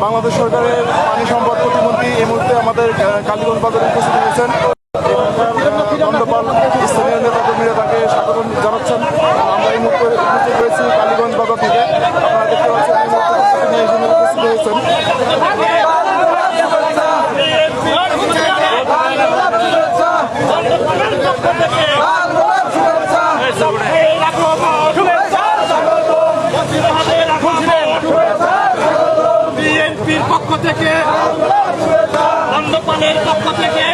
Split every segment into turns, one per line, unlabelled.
বাংলাদেশ সরকারের পানি সম্পদ প্রতিমন্ত্রী এই মুহূর্তে আমাদের কালীগঞ্জ বাজারে উপস্থিত হয়েছেন। দণ্ডপাল স্থানীয় নেতা কর্মীরা তাকে স্বাগত জানাচ্ছেন। আমরা এই মুহূর্তে রয়েছি কালীগঞ্জ বাজার থেকে। আপনারা দেখতে পাচ্ছেন এই মুহূর্তে তিনি এখানে উপস্থিত হয়েছেন।
বিএনপির পক্ষ থেকে, দণ্ডপালের পক্ষ থেকে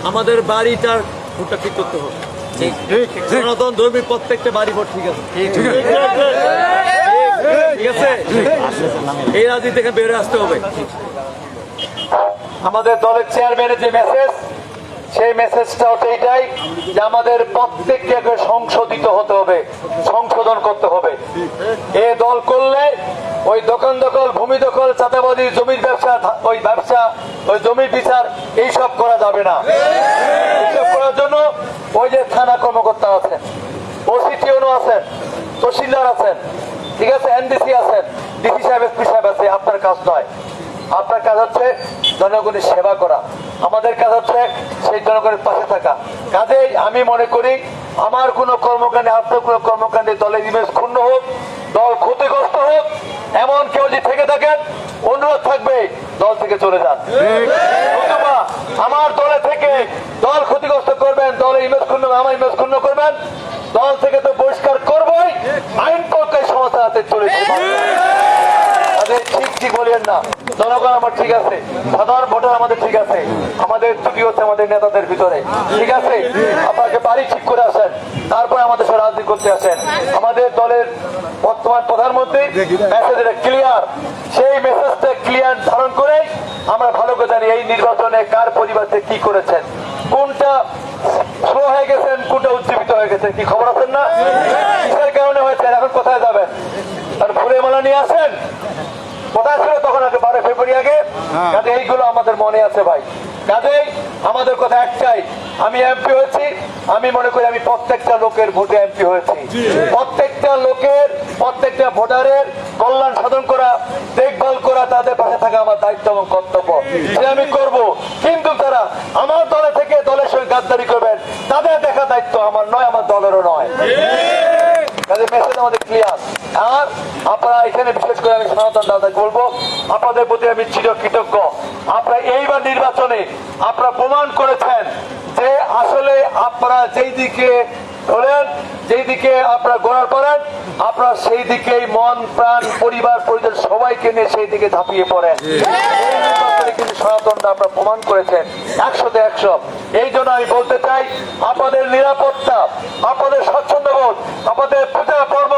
আমাদের বাড়িটার ভোটটা ঠিক করতে হবে। সনাতন ধর্মীর প্রত্যেকটা বাড়ি ভোট ঠিক আছে, ঠিক আছে। এই রাজনীতি থেকে বেরোয় আসতে হবে। আমাদের দলের চেয়ারম্যানের যে মেসেজ, সেই মেসেজটা হচ্ছে এইটাই যে আমাদের প্রত্যেককে সংশোধিত হতে হবে, সংশোধন করতে হবে। এ দল করলে ওই দোকান দখল, ভূমি দখল, চাঁদাবাদী, জমির ব্যবসা, ওই জমির বিচার এইসব করা যাবে না। এইসব করার জন্য ওই যে থানা কর্মকর্তা আছেন, ওসিটিওনো আছেন, তহসিলদার আছেন, ঠিক আছে, এনডিসি আছেন, ডিসি সাহেব, এসপি সাহেব আছে। আপনার কাজ নয়, আপনার কাজ হচ্ছে জনগণের সেবা করা। আমাদের কাজ হচ্ছে সেই জনগণের পাশে থাকা। কাজেই আমি মনে করি আমার কোনো কর্মকাণ্ডে, আপনার কোনো কর্মকাণ্ডে দলের ইমেজ ক্ষুণ্ণ হোক, দল ক্ষতিগ্রস্ত হোক, এমন কেউ যদি থেকে থাকেন, অনুরোধ থাকবে দল থেকে চলে যান। অথবা আমার দলে থেকে দল ক্ষতিগ্রস্ত করবেন, দলের ইমেজ ক্ষুণ্ণ, আমার ইমেজ ক্ষুণ্ণ করবেন, দল থেকে তো বহিষ্কার করবোই, আইন প্রকাশ সংস্থার হাতে চলে যাবে। ঠিক বলিয়েন না, জনগণ আমার ঠিক আছে, সাধারণ ভোটার আমাদের ঠিক আছে, আমাদের ত্রুটি হচ্ছে আমাদের নেতাদের ভিতরে, ঠিক আছে। আপনাকে বাড়ি ঠিক করে আসেন, তারপরে আমাদের সাথে রাজনীতি করতে আসেন। আমাদের দলের বর্তমান প্রধানমন্ত্রী মেসেজটা ক্লিয়ার, সেই মেসেজটা ক্লিয়ার ধারণ করে আমরা ভালো করে জানি এই নির্বাচনে কার পরিবার থেকে কি করেছেন, কোনটা স্লো হয়ে গেছেন, কোনটা উজ্জীবিত হয়ে গেছেন, কি খবর আছেন না, কিসের কারণে হয়েছে, এখন কোথায় যাবেন, আর ফুলের মালা নিয়ে আসেন কোথায় ছিল তখন, আগে 12 ফেব্রুয়ারি আগে। কাজে এইগুলো আমাদের মনে আছে ভাই। কাজেই আমাদের কথা একটাই, আমি এমপি হয়েছি, আমি মনে করি আমি প্রত্যেকটা লোকের ভোটে এমপি হয়েছি। প্রত্যেকটা লোকের, প্রত্যেকটা ভোটারের কল্যাণ সাধন করা, দেখভাল করা, তাদের পাশে থাকা আমার দায়িত্ব এবং কর্তব্য, সে আমি করব। কিন্তু তারা আমার দলে থেকে দলের সঙ্গে গাদ্দারি করবেন, তাদের দেখা দায়িত্ব আমার নয়, আমার দলেরও নয়। মেসেজ আমাদের ক্লিয়ার। আর আপনারা এখানে বিশেষ করে আমি সনাতন দাদা বলবো, আপনাদের প্রতি আমি চিরকৃতজ্ঞ। আপনারা এইবার নির্বাচনে আপনারা প্রমাণ করেছেন যে আসলে আপনারা যেই দিকে ধরেন, যেই দিকে আপনারা গোড়ার করেন, আপনারা সেই দিকেই মন প্রাণ পরিবার পরিজন সবাইকে নিয়ে সেই দিকে ঝাঁপিয়ে পড়েন। কিন্তু সনাতনটা আপনারা প্রমাণ করেছেন 100-তে 100। এই জন্য আমি বলতে চাই, আপনাদের নিরাপত্তা, আপনাদের স্বচ্ছন্দবোধ, আপনাদের পূজা কর্ম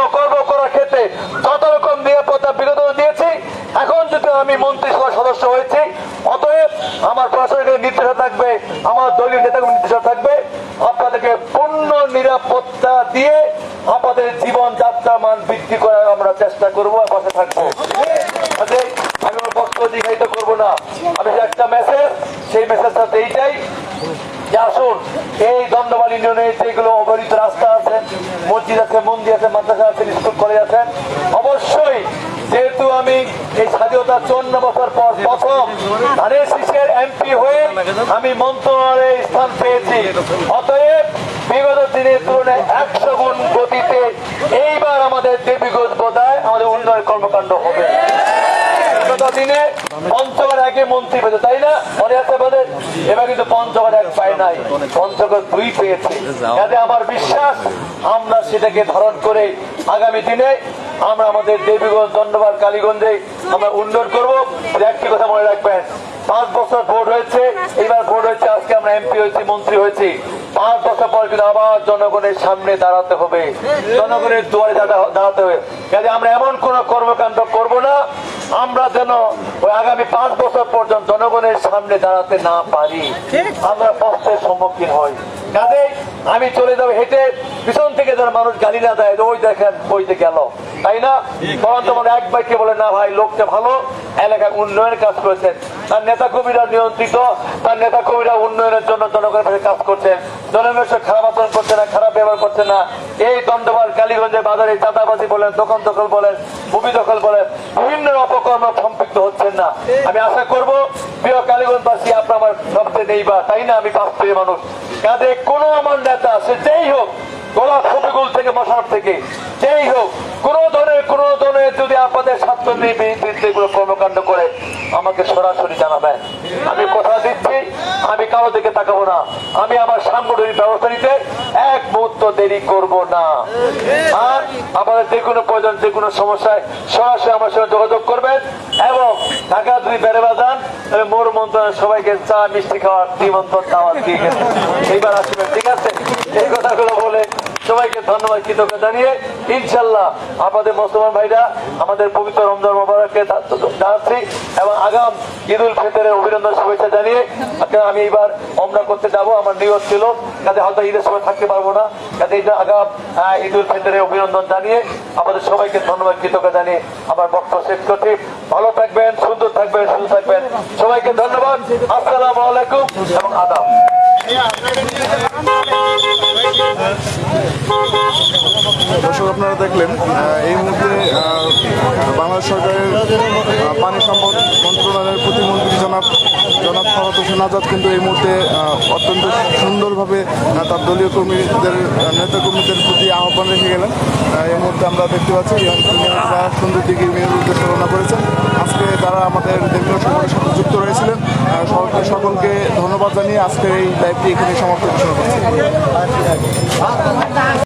করার ক্ষেত্রে যত রকম নিরাপত্তা বিগত দিয়েছি, এখন যদি আমি মন্ত্রিসভার সদস্য হয়েছি, অতএব আমার প্রশাসনিক নির্দেশনা থাকবে, আমার দলীয় নেতাগুলো নির্দেশনা থাকবে, আপনাদেরকে পূর্ণ নিরাপত্তা দিয়ে আপনাদের জীবন যাত্রা মান বৃদ্ধি করার আমরা চেষ্টা করবো, পাশে থাকবো। আমি আমার বক্তব্য দীর্ঘায়িত করবো না, আমি একটা মেসেজ, সেই মেসেজটা এইটাই যে আসুন এই দণ্ডপাল ইউনিয়নে যেগুলো অবহেলিত রাস্তা আছে, মসজিদ আছে, মন্দির আছে, মাদ্রাসা আছে, স্কুল কলেজ আছে, অবশ্যই যেহেতু আমি এই স্বাধীনতা 54 বছর পর প্রথম ধানের শীষের এমপি হয়ে আমি মন্ত্রণালয়ে স্থান পেয়েছি, অতএব বিগত দিনের তুলনায় 100 গুণ গতিতে এইবার আমাদের দেবীগঞ্জ বোধহয় আমাদের উন্নয়ন কর্মকাণ্ড হবে। দিনে পঞ্চগড় আগে মন্ত্রী পেয়েছে, তাই না, মনে আছে আমাদের? এবার কিন্তু পঞ্চগড় 1 পায় নাই, পঞ্চগড় 2 পেয়েছে। যাতে আমার বিশ্বাস আমরা সেটাকে ধারণ করে আগামী দিনে আমরা আমাদের দেবীগঞ্জ, দণ্ডপাল, কালীগঞ্জে আমরা উন্নয়ন করবো। একটি কথা মনে রাখবেন, 5 বছর ভোট হয়েছে, এবার ভোট হয়েছে, আজকে আমরা এমপি হয়েছি, মন্ত্রী হয়েছি। 5 বছর পর কিন্তু আবার জনগণের সামনে দাঁড়াতে হবে, জনগণের দুয়ারে দাঁড়াতে হবে। কাজে আমরা এমন কোন কর্মকাণ্ড করব না আমরা যেন ওই আগামী 5 বছর পর্যন্ত জনগণের সামনে দাঁড়াতে না পারি, আমরা কষ্টের সম্মুখীন হই। কাজে আমি চলে যাবো হেঁটে, পিছন থেকে যেন মানুষ গালি না দেয় ওই দেখেন ওই যে গেল, তাই না? তখন তোমার এক বাইকে বলে না ভাই লোকটা ভালো, এলাকায় উন্নয়নের কাজ করেছেন, তার নেতা কর্মীরা নিয়ন্ত্রিত, তার নেতা কর্মীরা উন্নয়নের জন্য জনগণের কাছে কাজ করছেন, জনগণের সাথে খারাপ আচরণ করছে না, খারাপ ব্যবহার করছে না। এই দণ্ডবাল কালীগঞ্জের বাজারে চাঁদাবাজি বলেন, দোকান দখল বলেন, ভূমি দখল বলেন, বিভিন্ন অপকর্ম সম্পৃক্ত হচ্ছেন না। আমি আশা করব প্রিয় কালীগঞ্জবাসী আপনার আমার সবচেয়ে নেইবা, তাই না? আমি পাঁচপ্রিয় মানুষ। কাজে কোনো আমার নেতা সে যেই হোক, গোলা ছবিগুল থেকে মশার থেকে যেই হোক, কোন ধরনের যদি আপনাদের স্বার্থ নিয়ে বিরুদ্ধে কোনো কর্মকাণ্ড করে আমাকে সরাসরি জানাবেন। আমি কথা দিচ্ছি আমি কারো দিকে তাকাবো না, আমি আমার সাংগঠনিক ব্যবস্থা নিতে এক মুহূর্ত দেরি করব না। আর আপনাদের যে কোনো প্রয়োজন, যে কোনো সমস্যায় সরাসরি আমার সঙ্গে যোগাযোগ করবেন। এবং ঢাকা যদি বেড়ে যান তাহলে মোর মন্ত্রণালয় সবাইকে চা মিষ্টি খাওয়ার নিমন্ত্রণ দাওয়াত দিয়ে গেছে, এইবার আসবেন, ঠিক আছে? এই কথাগুলো বলে সবাইকে ধন্যবাদ কৃতজ্ঞতা জানিয়ে ইনশাল্লাহ আপনাদের মুসলমান ভাইরা আমাদের পবিত্র রমজান মোবারককে জানাচ্ছি এবং আগাম ঈদ উল ফিতরের অভিনন্দন শুভেচ্ছা জানিয়ে আমি এবার ওমরা করতে যাব, আমার নিয়ত ছিল। কাজে হয়তো ঈদের সময় থাকতে পারবো না, কাজে এই আগাম ঈদ উল ফিতরের অভিনন্দন জানিয়ে আমাদের সবাইকে ধন্যবাদ কৃতজ্ঞতা জানিয়ে আমার বক্তব্য শেষ করছি। ভালো থাকবেন, সুন্দর থাকবেন, সুস্থ থাকবেন, সবাইকে ধন্যবাদ। আসসালামু আলাইকুম এবং আদাব।
দর্শক আপনারা দেখলেন এই মুহূর্তে বাংলাদেশ সরকারের পানি সম্পদ মন্ত্রণালয়ের প্রতিমন্ত্রী জনাব ফরহাদ হোসেন আজাদ কিন্তু এই মুহূর্তে অত্যন্ত সুন্দরভাবে তার দলীয় কর্মীদের নেতা কর্মীদের প্রতি আহ্বান রেখে গেলেন। এই মুহূর্তে আমরা দেখতে পাচ্ছি সুন্দর দিকে মেয়র উদ্দেশ্যে রওনা করেছেন। আজকে তারা আমাদের দলীয় সংগঠনের সাথে যুক্ত রয়েছিলেন। সকলকে ধন্যবাদ জানিয়ে আজকের এই লাইভটি এখানে সমাপ্ত ঘোষণা করছি।